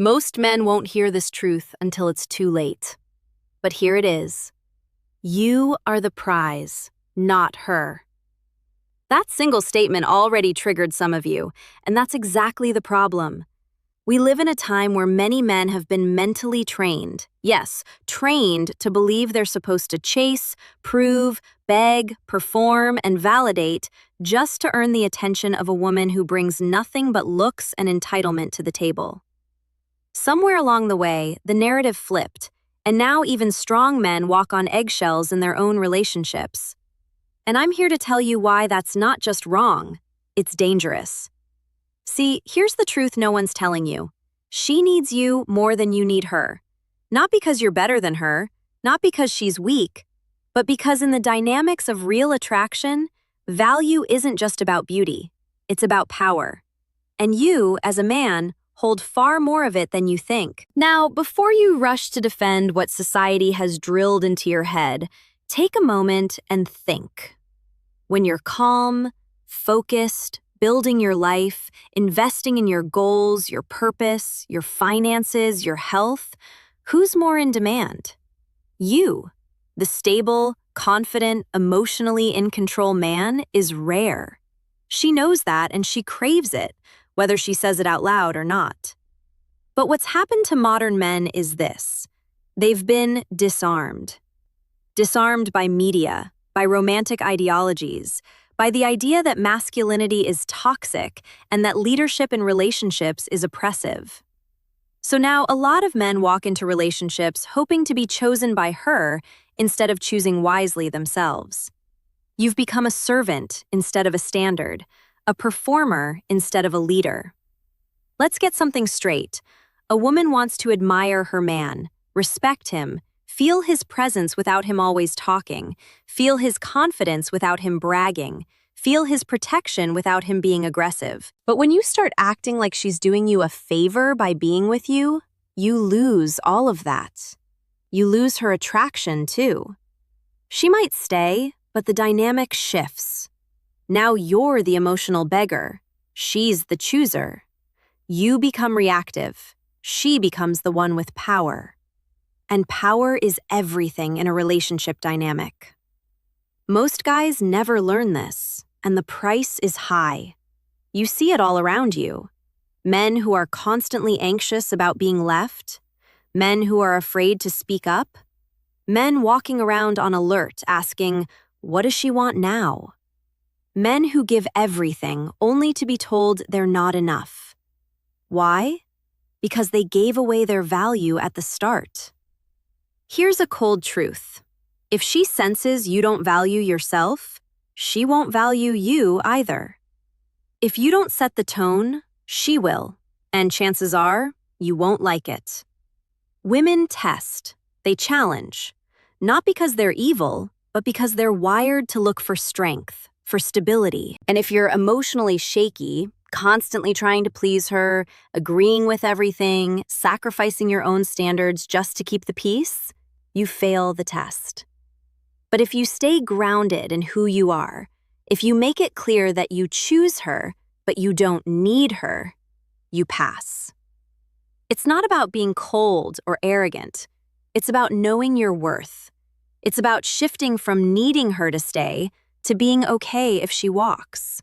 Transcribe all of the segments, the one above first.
Most men won't hear this truth until it's too late. But here it is. You are the prize, not her. That single statement already triggered some of you, and that's exactly the problem. We live in a time where many men have been mentally trained, yes, trained to believe they're supposed to chase, prove, beg, perform, and validate just to earn the attention of a woman who brings nothing but looks and entitlement to the table. Somewhere along the way, the narrative flipped, and now even strong men walk on eggshells in their own relationships. And I'm here to tell you why that's not just wrong, it's dangerous. See, here's the truth no one's telling you. She needs you more than you need her. Not because you're better than her, not because she's weak, but because in the dynamics of real attraction, value isn't just about beauty, it's about power. And you, as a man, hold far more of it than you think. Now, before you rush to defend what society has drilled into your head, take a moment and think. When you're calm, focused, building your life, investing in your goals, your purpose, your finances, your health, who's more in demand? You. The stable, confident, emotionally in control man is rare. She knows that and she craves it, whether she says it out loud or not. But what's happened to modern men is this. They've been disarmed. Disarmed by media, by romantic ideologies, by the idea that masculinity is toxic and that leadership in relationships is oppressive. So now a lot of men walk into relationships hoping to be chosen by her instead of choosing wisely themselves. You've become a servant instead of a standard, a performer instead of a leader. Let's get something straight. A woman wants to admire her man, respect him, feel his presence without him always talking, feel his confidence without him bragging, feel his protection without him being aggressive. But when you start acting like she's doing you a favor by being with you, you lose all of that. You lose her attraction too. She might stay, but the dynamic shifts. Now you're the emotional beggar. She's the chooser. You become reactive. She becomes the one with power. And power is everything in a relationship dynamic. Most guys never learn this, and the price is high. You see it all around you. Men who are constantly anxious about being left, men who are afraid to speak up, men walking around on alert asking, "What does she want now?" Men who give everything only to be told they're not enough. Why? Because they gave away their value at the start. Here's a cold truth. If she senses you don't value yourself, she won't value you either. If you don't set the tone, she will, and chances are, you won't like it. Women test, they challenge, not because they're evil, but because they're wired to look for strength, for stability. And if you're emotionally shaky, constantly trying to please her, agreeing with everything, sacrificing your own standards just to keep the peace, you fail the test. But if you stay grounded in who you are, if you make it clear that you choose her, but you don't need her, you pass. It's not about being cold or arrogant. It's about knowing your worth. It's about shifting from needing her to stay to being okay if she walks.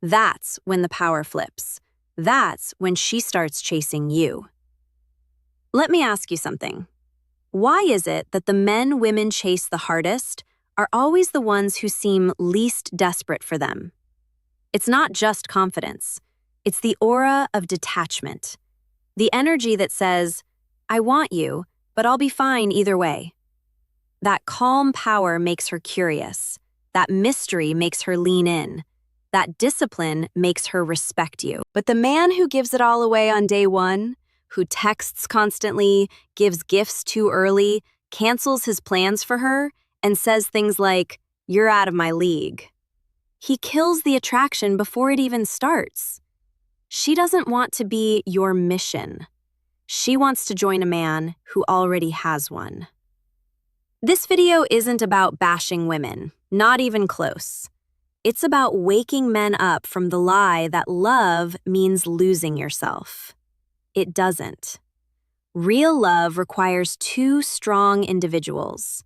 That's when the power flips. That's when she starts chasing you. Let me ask you something. Why is it that the men women chase the hardest are always the ones who seem least desperate for them? It's not just confidence. It's the aura of detachment. The energy that says, "I want you, but I'll be fine either way." That calm power makes her curious. That mystery makes her lean in. That discipline makes her respect you. But the man who gives it all away on day one, who texts constantly, gives gifts too early, cancels his plans for her, and says things like, "You're out of my league." He kills the attraction before it even starts. She doesn't want to be your mission. She wants to join a man who already has one. This video isn't about bashing women, not even close. It's about waking men up from the lie that love means losing yourself. It doesn't. Real love requires two strong individuals.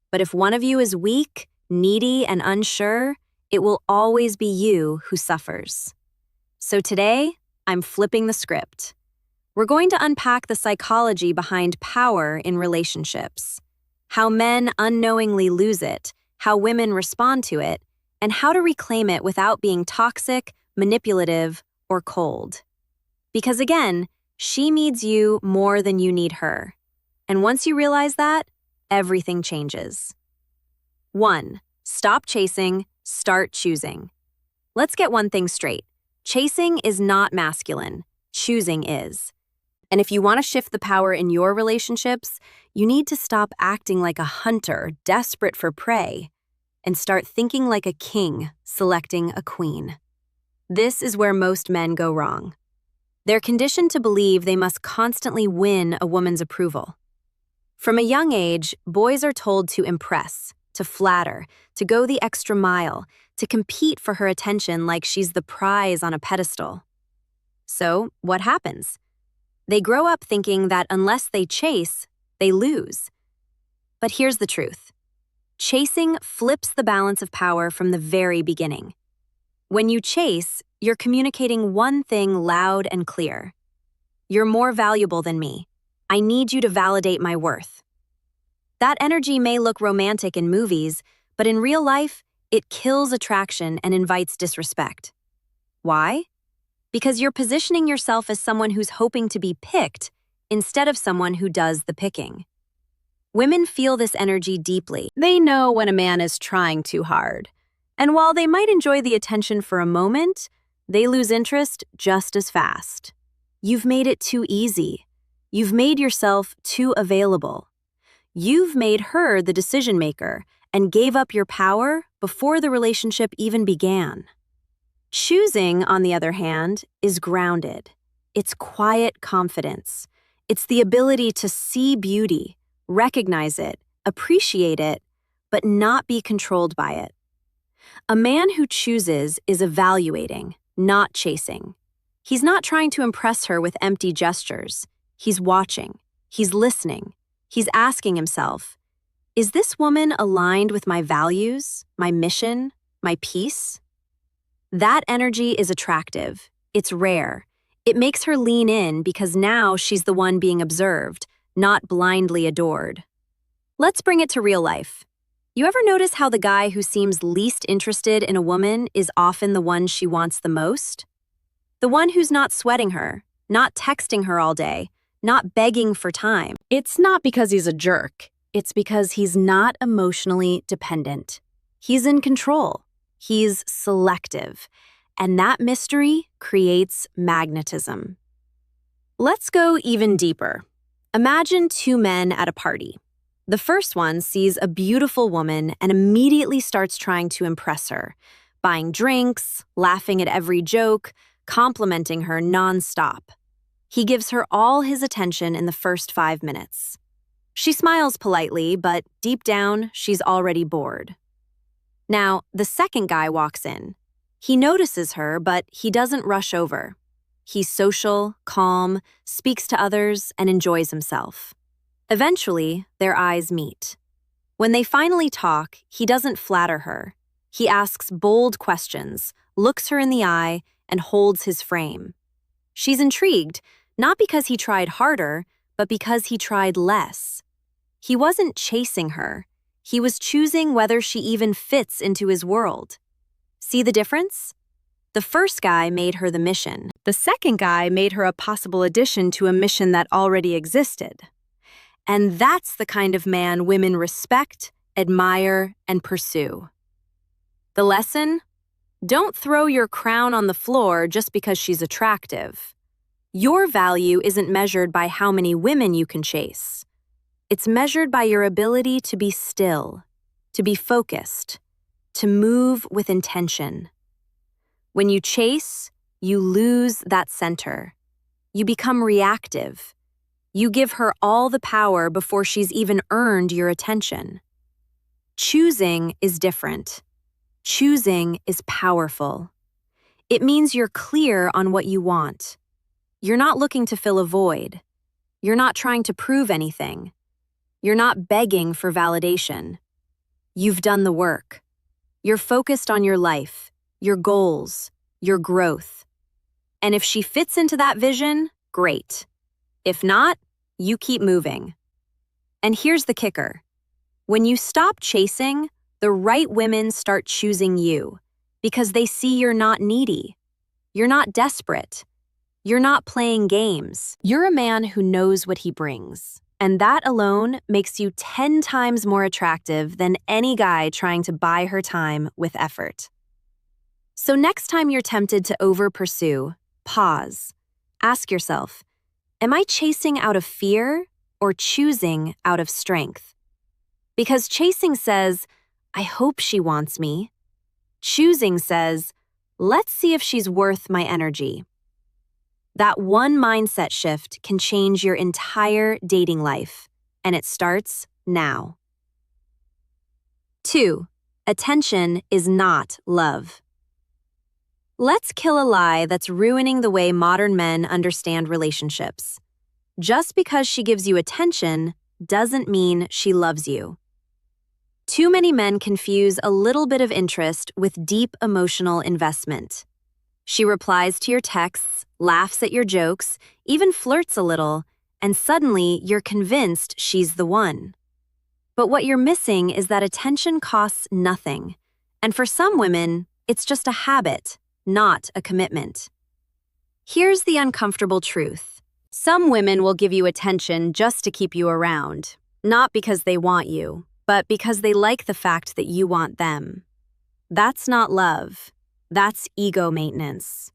But if one of you is weak, needy, and unsure, it will always be you who suffers. So today, I'm flipping the script. We're going to unpack the psychology behind power in relationships, how men unknowingly lose it, how women respond to it, and how to reclaim it without being toxic, manipulative, or cold. Because again, she needs you more than you need her. And once you realize that, everything changes. 1. Stop chasing, start choosing. Let's get one thing straight. Chasing is not masculine. Choosing is. And if you want to shift the power in your relationships, you need to stop acting like a hunter desperate for prey and start thinking like a king selecting a queen. This is where most men go wrong. They're conditioned to believe they must constantly win a woman's approval. From a young age, boys are told to impress, to flatter, to go the extra mile, to compete for her attention like she's the prize on a pedestal. So, what happens? They grow up thinking that unless they chase, they lose. But here's the truth. Chasing flips the balance of power from the very beginning. When you chase, you're communicating one thing loud and clear. You're more valuable than me. I need you to validate my worth. That energy may look romantic in movies, but in real life, it kills attraction and invites disrespect. Why? Because you're positioning yourself as someone who's hoping to be picked instead of someone who does the picking. Women feel this energy deeply. They know when a man is trying too hard. And while they might enjoy the attention for a moment, they lose interest just as fast. You've made it too easy. You've made yourself too available. You've made her the decision maker and gave up your power before the relationship even began. Choosing, on the other hand, is grounded. It's quiet confidence. It's the ability to see beauty, recognize it, appreciate it, but not be controlled by it. A man who chooses is evaluating, not chasing. He's not trying to impress her with empty gestures. He's watching. He's listening. He's asking himself, is this woman aligned with my values, my mission, my peace? That energy is attractive. It's rare. It makes her lean in because now she's the one being observed, not blindly adored. Let's bring it to real life. You ever notice how the guy who seems least interested in a woman is often the one she wants the most? The one who's not sweating her, not texting her all day, not begging for time. It's not because he's a jerk. It's because he's not emotionally dependent. He's in control. He's selective. And that mystery creates magnetism. Let's go even deeper. Imagine two men at a party. The first one sees a beautiful woman and immediately starts trying to impress her, buying drinks, laughing at every joke, complimenting her nonstop. He gives her all his attention in the first 5 minutes. She smiles politely, but deep down, she's already bored. Now, the second guy walks in. He notices her, but he doesn't rush over. He's social, calm, speaks to others, and enjoys himself. Eventually, their eyes meet. When they finally talk, he doesn't flatter her. He asks bold questions, looks her in the eye, and holds his frame. She's intrigued, not because he tried harder, but because he tried less. He wasn't chasing her. He was choosing whether she even fits into his world. See the difference? The first guy made her the mission. The second guy made her a possible addition to a mission that already existed. And that's the kind of man women respect, admire, and pursue. The lesson? Don't throw your crown on the floor just because she's attractive. Your value isn't measured by how many women you can chase. It's measured by your ability to be still, to be focused, to move with intention. When you chase, you lose that center. You become reactive. You give her all the power before she's even earned your attention. Choosing is different. Choosing is powerful. It means you're clear on what you want. You're not looking to fill a void. You're not trying to prove anything. You're not begging for validation. You've done the work. You're focused on your life, your goals, your growth. And if she fits into that vision, great. If not, you keep moving. And here's the kicker. When you stop chasing, the right women start choosing you because they see you're not needy. You're not desperate. You're not playing games. You're a man who knows what he brings. And that alone makes you 10 times more attractive than any guy trying to buy her time with effort. So next time you're tempted to over-pursue, pause. Ask yourself, am I chasing out of fear or choosing out of strength? Because chasing says, I hope she wants me. Choosing says, let's see if she's worth my energy. That one mindset shift can change your entire dating life, and it starts now. 2. Attention is not love. Let's kill a lie that's ruining the way modern men understand relationships. Just because she gives you attention doesn't mean she loves you. Too many men confuse a little bit of interest with deep emotional investment. She replies to your texts, laughs at your jokes, even flirts a little, and suddenly you're convinced she's the one. But what you're missing is that attention costs nothing. And for some women, it's just a habit, not a commitment. Here's the uncomfortable truth. Some women will give you attention just to keep you around, not because they want you, but because they like the fact that you want them. That's not love. That's ego maintenance.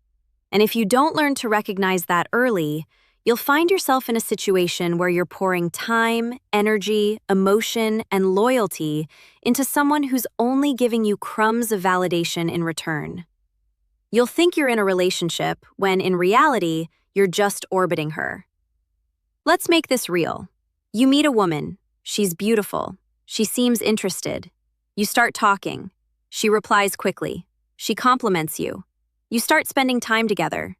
And if you don't learn to recognize that early, you'll find yourself in a situation where you're pouring time, energy, emotion, and loyalty into someone who's only giving you crumbs of validation in return. You'll think you're in a relationship when, in reality, you're just orbiting her. Let's make this real. You meet a woman. She's beautiful. She seems interested. You start talking. She replies quickly. She compliments you. You start spending time together.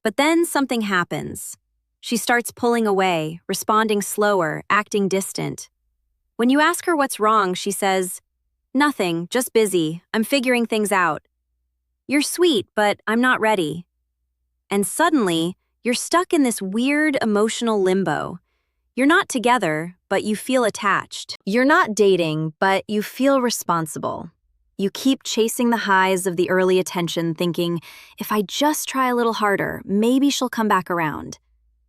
But then something happens. She starts pulling away, responding slower, acting distant. When you ask her what's wrong, she says, "Nothing, just busy. I'm figuring things out." You're sweet, but I'm not ready. And suddenly, you're stuck in this weird emotional limbo. You're not together, but you feel attached. You're not dating, but you feel responsible. You keep chasing the highs of the early attention, thinking, if I just try a little harder, maybe she'll come back around.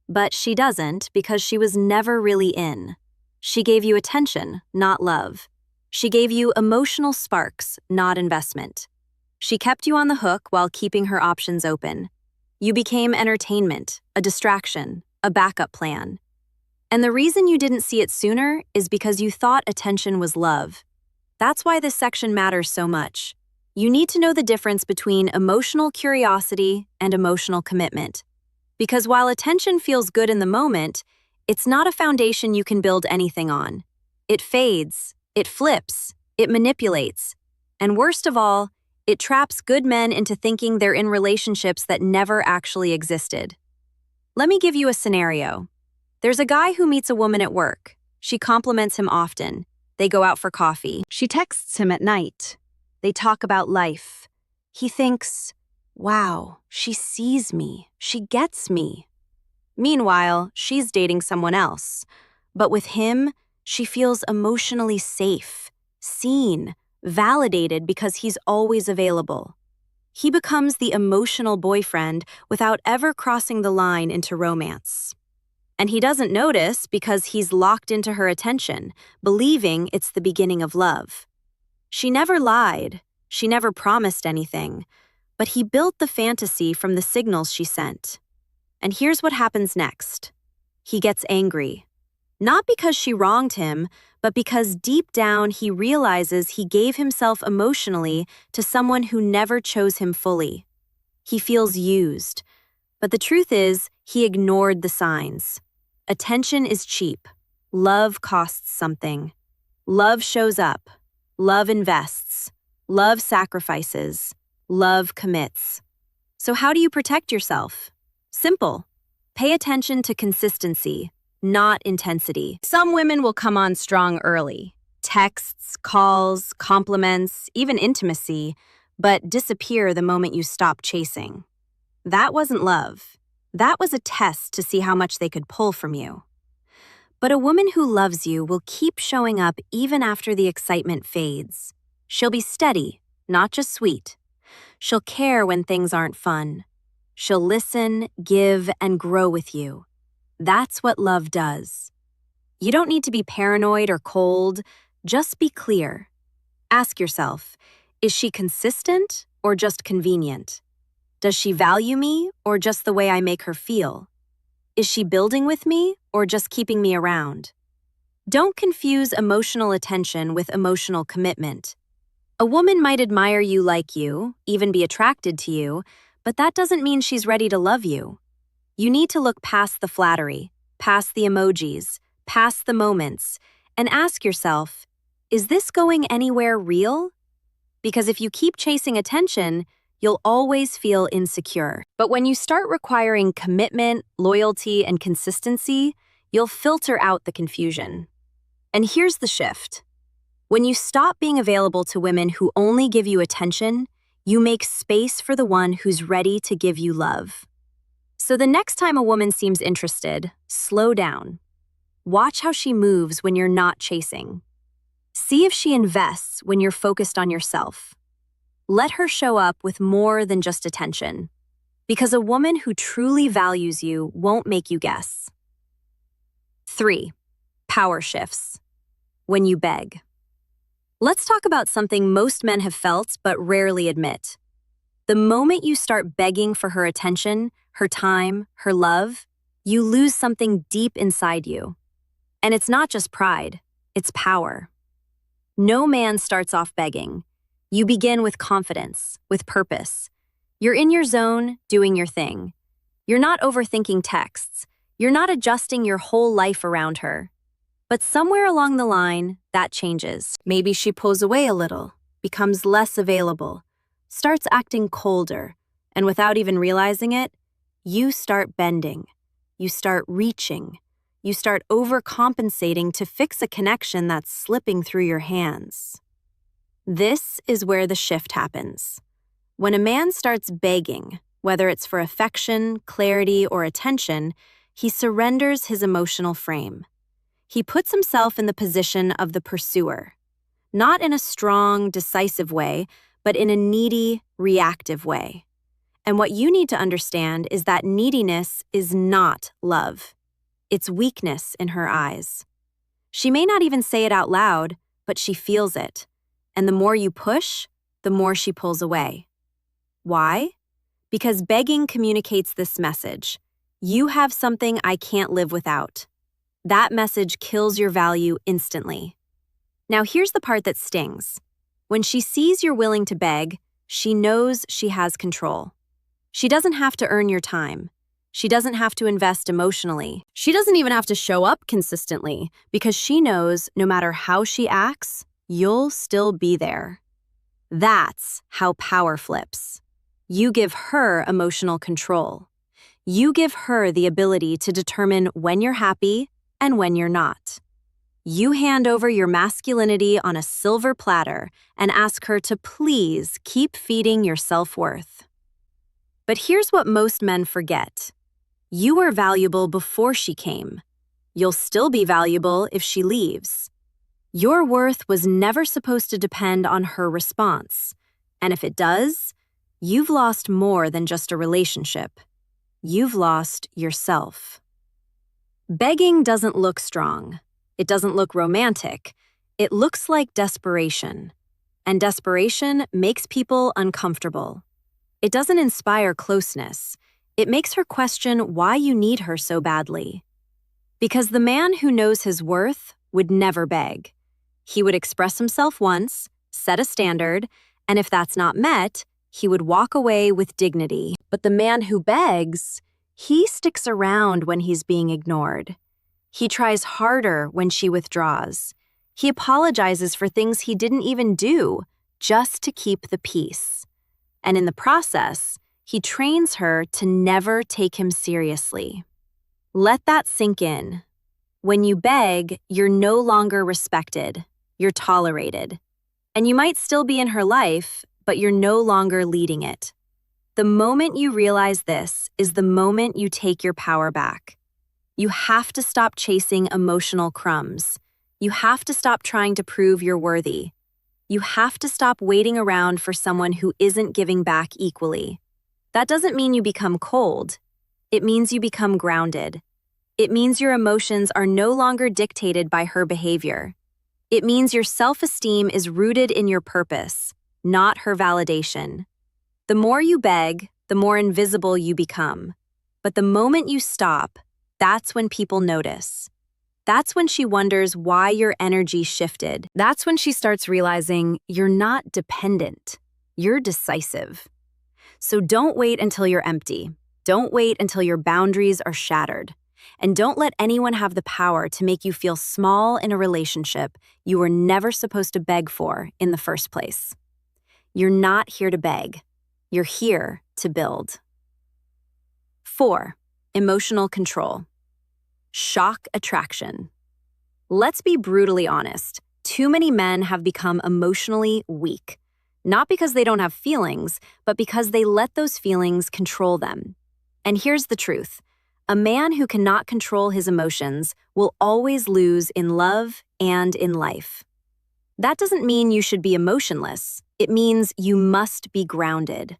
But she doesn't, because she was never really in. She gave you attention, not love. She gave you emotional sparks, not investment. She kept you on the hook while keeping her options open. You became entertainment, a distraction, a backup plan. And the reason you didn't see it sooner is because you thought attention was love. That's why this section matters so much. You need to know the difference between emotional curiosity and emotional commitment. Because while attention feels good in the moment, it's not a foundation you can build anything on. It fades, it flips, it manipulates. And worst of all, it traps good men into thinking they're in relationships that never actually existed. Let me give you a scenario. There's a guy who meets a woman at work. She compliments him often. They go out for coffee. She texts him at night. They talk about life. He thinks, wow, she sees me. She gets me. Meanwhile, she's dating someone else. But with him, she feels emotionally safe, seen, validated because he's always available. He becomes the emotional boyfriend without ever crossing the line into romance. And he doesn't notice because he's locked into her attention, believing it's the beginning of love. She never lied. She never promised anything. But he built the fantasy from the signals she sent. And here's what happens next. He gets angry. Not because she wronged him, but because deep down he realizes he gave himself emotionally to someone who never chose him fully. He feels used. But the truth is, he ignored the signs. Attention is cheap. Love costs something. Love shows up. Love invests. Love sacrifices. Love commits. So how do you protect yourself? Simple. Pay attention to consistency, not intensity. Some women will come on strong early. Texts, calls, compliments, even intimacy, but disappear the moment you stop chasing. That wasn't love. That was a test to see how much they could pull from you. But a woman who loves you will keep showing up even after the excitement fades. She'll be steady, not just sweet. She'll care when things aren't fun. She'll listen, give, and grow with you. That's what love does. You don't need to be paranoid or cold. Just be clear. Ask yourself, is she consistent or just convenient? Does she value me or just the way I make her feel? Is she building with me or just keeping me around? Don't confuse emotional attention with emotional commitment. A woman might admire you, like you, even be attracted to you, but that doesn't mean she's ready to love you. You need to look past the flattery, past the emojis, past the moments, and ask yourself, is this going anywhere real? Because if you keep chasing attention, you'll always feel insecure. But when you start requiring commitment, loyalty, and consistency, you'll filter out the confusion. And here's the shift. When you stop being available to women who only give you attention, you make space for the one who's ready to give you love. So the next time a woman seems interested, slow down. Watch how she moves when you're not chasing. See if she invests when you're focused on yourself. Let her show up with more than just attention, because a woman who truly values you won't make you guess. 3. Power shifts. When you beg. Let's talk about something most men have felt but rarely admit. The moment you start begging for her attention, her time, her love, you lose something deep inside you. And it's not just pride, it's power. No man starts off begging. You begin with confidence, with purpose. You're in your zone, doing your thing. You're not overthinking texts. You're not adjusting your whole life around her. But somewhere along the line, that changes. Maybe she pulls away a little, becomes less available, starts acting colder, and without even realizing it, you start bending. You start reaching. You start overcompensating to fix a connection that's slipping through your hands. This is where the shift happens. When a man starts begging, whether it's for affection, clarity, or attention, he surrenders his emotional frame. He puts himself in the position of the pursuer, not in a strong, decisive way, but in a needy, reactive way. And what you need to understand is that neediness is not love. It's weakness in her eyes. She may not even say it out loud, but she feels it. And the more you push, the more she pulls away. Why? Because begging communicates this message. You have something I can't live without. That message kills your value instantly. Now here's the part that stings. When she sees you're willing to beg, she knows she has control. She doesn't have to earn your time. She doesn't have to invest emotionally. She doesn't even have to show up consistently, because she knows no matter how she acts, you'll still be there. That's how power flips. You give her emotional control. You give her the ability to determine when you're happy and when you're not. You hand over your masculinity on a silver platter and ask her to please keep feeding your self-worth. But here's what most men forget. You were valuable before she came. You'll still be valuable if she leaves. Your worth was never supposed to depend on her response. And if it does, you've lost more than just a relationship. You've lost yourself. Begging doesn't look strong. It doesn't look romantic. It looks like desperation. And desperation makes people uncomfortable. It doesn't inspire closeness. It makes her question why you need her so badly. Because the man who knows his worth would never beg. He would express himself once, set a standard, and if that's not met, he would walk away with dignity. But the man who begs, he sticks around when he's being ignored. He tries harder when she withdraws. He apologizes for things he didn't even do, just to keep the peace. And in the process, he trains her to never take him seriously. Let that sink in. When you beg, you're no longer respected, you're tolerated. And you might still be in her life, but you're no longer leading it. The moment you realize this is the moment you take your power back. You have to stop chasing emotional crumbs. You have to stop trying to prove you're worthy. You have to stop waiting around for someone who isn't giving back equally. That doesn't mean you become cold. It means you become grounded. It means your emotions are no longer dictated by her behavior. It means your self-esteem is rooted in your purpose, not her validation. The more you beg, the more invisible you become. But the moment you stop, that's when people notice. That's when she wonders why your energy shifted. That's when she starts realizing you're not dependent, you're decisive. So don't wait until you're empty. Don't wait until your boundaries are shattered. And don't let anyone have the power to make you feel small in a relationship you were never supposed to beg for in the first place. You're not here to beg. You're here to build. 4. Emotional control. Shock attraction. Let's be brutally honest. Too many men have become emotionally weak. Not because they don't have feelings, but because they let those feelings control them. And here's the truth. A man who cannot control his emotions will always lose in love and in life. That doesn't mean you should be emotionless. It means you must be grounded.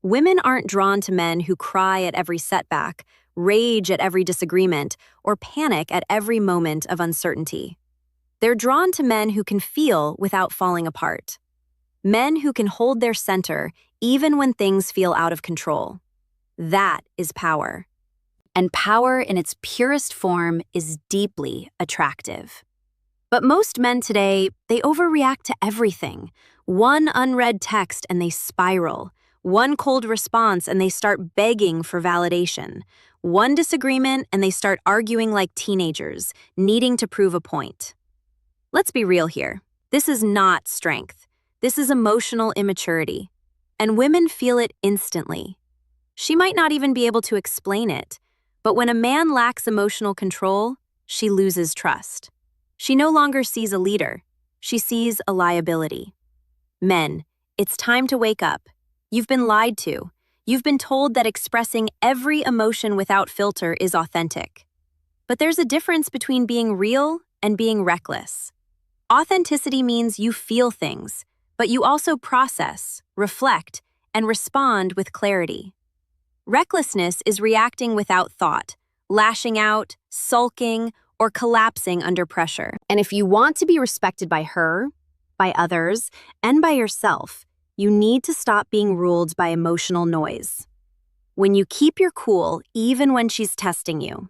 Women aren't drawn to men who cry at every setback, rage at every disagreement, or panic at every moment of uncertainty. They're drawn to men who can feel without falling apart. Men who can hold their center even when things feel out of control. That is power. And power in its purest form is deeply attractive. But most men today, they overreact to everything. One unread text and they spiral. One cold response and they start begging for validation. One disagreement and they start arguing like teenagers, needing to prove a point. Let's be real here. This is not strength. This is emotional immaturity. And women feel it instantly. She might not even be able to explain it. But when a man lacks emotional control, she loses trust. She no longer sees a leader. She sees a liability. Men, it's time to wake up. You've been lied to. You've been told that expressing every emotion without filter is authentic. But there's a difference between being real and being reckless. Authenticity means you feel things, but you also process, reflect, and respond with clarity. Recklessness is reacting without thought, lashing out, sulking, or collapsing under pressure. And if you want to be respected by her, by others, and by yourself, you need to stop being ruled by emotional noise. When you keep your cool even when she's testing you.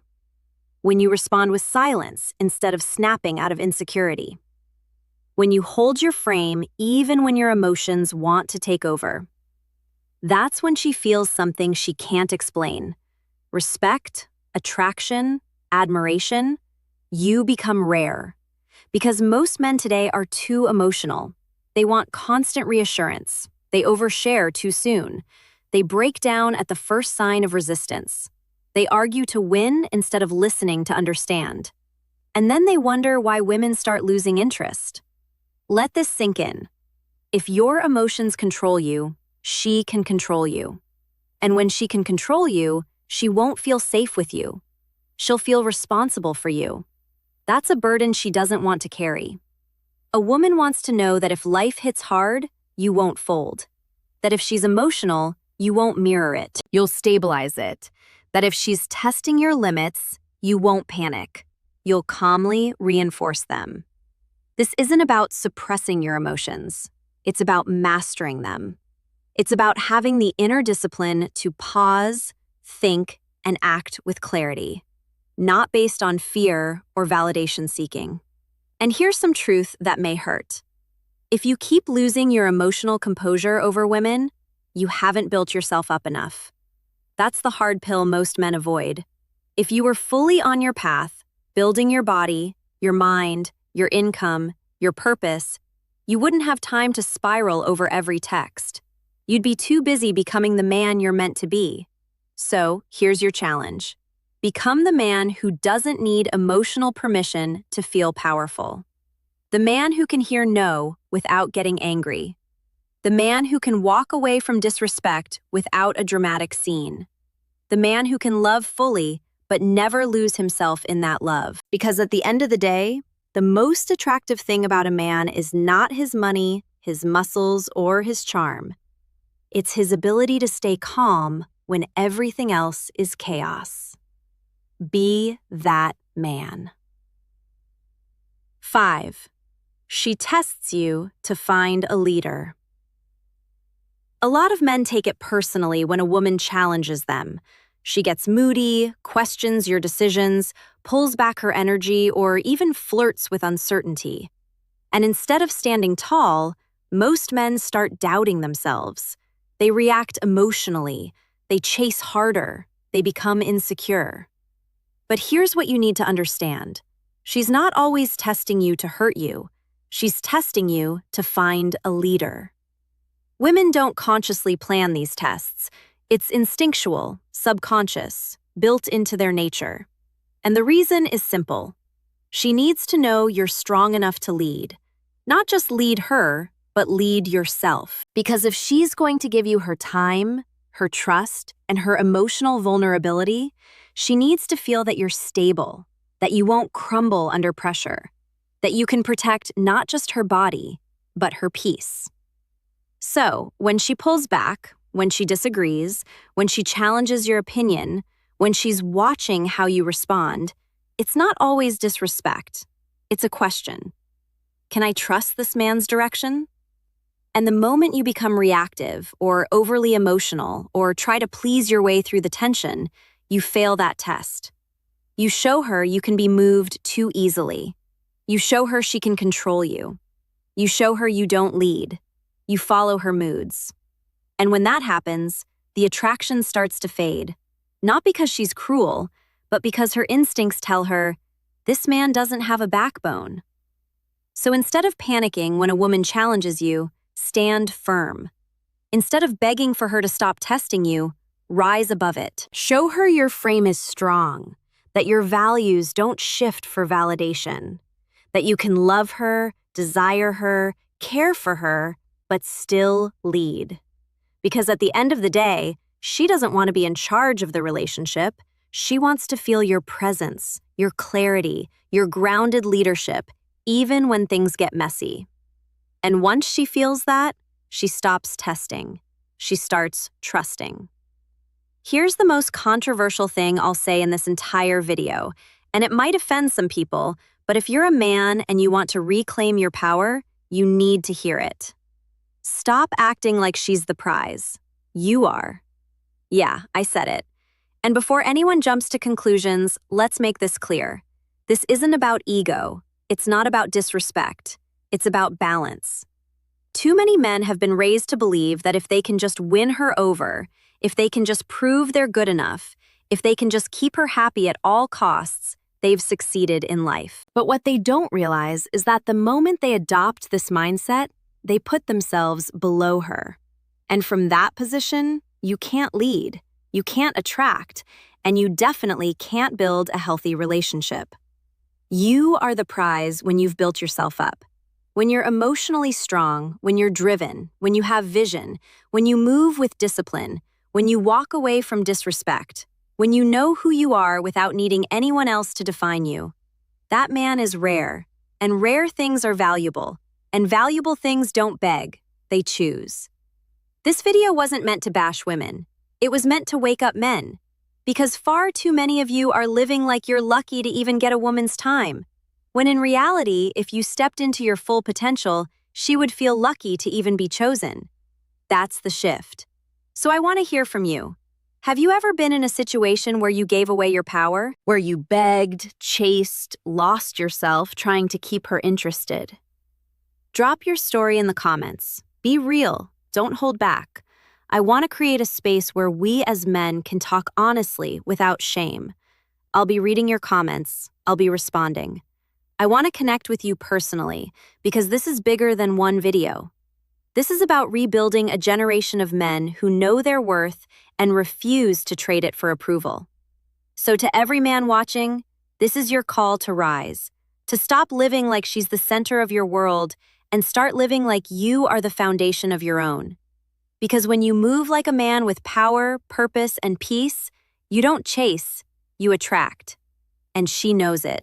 When you respond with silence instead of snapping out of insecurity. When you hold your frame even when your emotions want to take over. That's when she feels something she can't explain. Respect, attraction, admiration. You become rare. Because most men today are too emotional. They want constant reassurance. They overshare too soon. They break down at the first sign of resistance. They argue to win instead of listening to understand. And then they wonder why women start losing interest. Let this sink in. If your emotions control you, she can control you. And when she can control you, she won't feel safe with you. She'll feel responsible for you. That's a burden she doesn't want to carry. A woman wants to know that if life hits hard, you won't fold. That if she's emotional, you won't mirror it. You'll stabilize it. That if she's testing your limits, you won't panic. You'll calmly reinforce them. This isn't about suppressing your emotions. It's about mastering them. It's about having the inner discipline to pause, think, and act with clarity, not based on fear or validation seeking. And here's some truth that may hurt. If you keep losing your emotional composure over women, you haven't built yourself up enough. That's the hard pill most men avoid. If you were fully on your path, building your body, your mind, your income, your purpose, you wouldn't have time to spiral over every text. You'd be too busy becoming the man you're meant to be. So, here's your challenge. Become the man who doesn't need emotional permission to feel powerful. The man who can hear no without getting angry. The man who can walk away from disrespect without a dramatic scene. The man who can love fully but never lose himself in that love. Because at the end of the day, the most attractive thing about a man is not his money, his muscles, or his charm. It's his ability to stay calm when everything else is chaos. Be that man. 5. She tests you to find a leader. A lot of men take it personally when a woman challenges them. She gets moody, questions your decisions, pulls back her energy, or even flirts with uncertainty. And instead of standing tall, most men start doubting themselves. They react emotionally, they chase harder, they become insecure. But here's what you need to understand. She's not always testing you to hurt you. She's testing you to find a leader. Women don't consciously plan these tests. It's instinctual, subconscious, built into their nature. And the reason is simple. She needs to know you're strong enough to lead. Not just lead her, but lead yourself. Because if she's going to give you her time, her trust, and her emotional vulnerability, she needs to feel that you're stable, that you won't crumble under pressure, that you can protect not just her body, but her peace. So, when she pulls back, when she disagrees, when she challenges your opinion, when she's watching how you respond, it's not always disrespect. It's a question. Can I trust this man's direction? And the moment you become reactive or overly emotional or try to please your way through the tension, you fail that test. You show her you can be moved too easily. You show her she can control you. You show her you don't lead. You follow her moods. And when that happens, the attraction starts to fade. Not because she's cruel, but because her instincts tell her, this man doesn't have a backbone. So instead of panicking when a woman challenges you, stand firm. Instead of begging for her to stop testing you, rise above it. Show her your frame is strong, that your values don't shift for validation, that you can love her, desire her, care for her, but still lead. Because at the end of the day, she doesn't want to be in charge of the relationship. She wants to feel your presence, your clarity, your grounded leadership, even when things get messy. And once she feels that, she stops testing. She starts trusting. Here's the most controversial thing I'll say in this entire video, and it might offend some people, but if you're a man and you want to reclaim your power, you need to hear it. Stop acting like she's the prize. You are. Yeah, I said it. And before anyone jumps to conclusions, let's make this clear. This isn't about ego. It's not about disrespect. It's about balance. Too many men have been raised to believe that if they can just win her over, if they can just prove they're good enough, if they can just keep her happy at all costs, they've succeeded in life. But what they don't realize is that the moment they adopt this mindset, they put themselves below her. And from that position, you can't lead, you can't attract, and you definitely can't build a healthy relationship. You are the prize when you've built yourself up. When you're emotionally strong, when you're driven, when you have vision, when you move with discipline, when you walk away from disrespect, when you know who you are without needing anyone else to define you. That man is rare, and rare things are valuable, and valuable things don't beg, they choose. This video wasn't meant to bash women. It was meant to wake up men, because far too many of you are living like you're lucky to even get a woman's time, when in reality, if you stepped into your full potential, she would feel lucky to even be chosen. That's the shift. So I want to hear from you. Have you ever been in a situation where you gave away your power? Where you begged, chased, lost yourself trying to keep her interested? Drop your story in the comments. Be real. Don't hold back. I want to create a space where we as men can talk honestly without shame. I'll be reading your comments. I'll be responding. I want to connect with you personally because this is bigger than one video. This is about rebuilding a generation of men who know their worth and refuse to trade it for approval. So to every man watching, this is your call to rise, to stop living like she's the center of your world and start living like you are the foundation of your own. Because when you move like a man with power, purpose, and peace, you don't chase, you attract. And she knows it.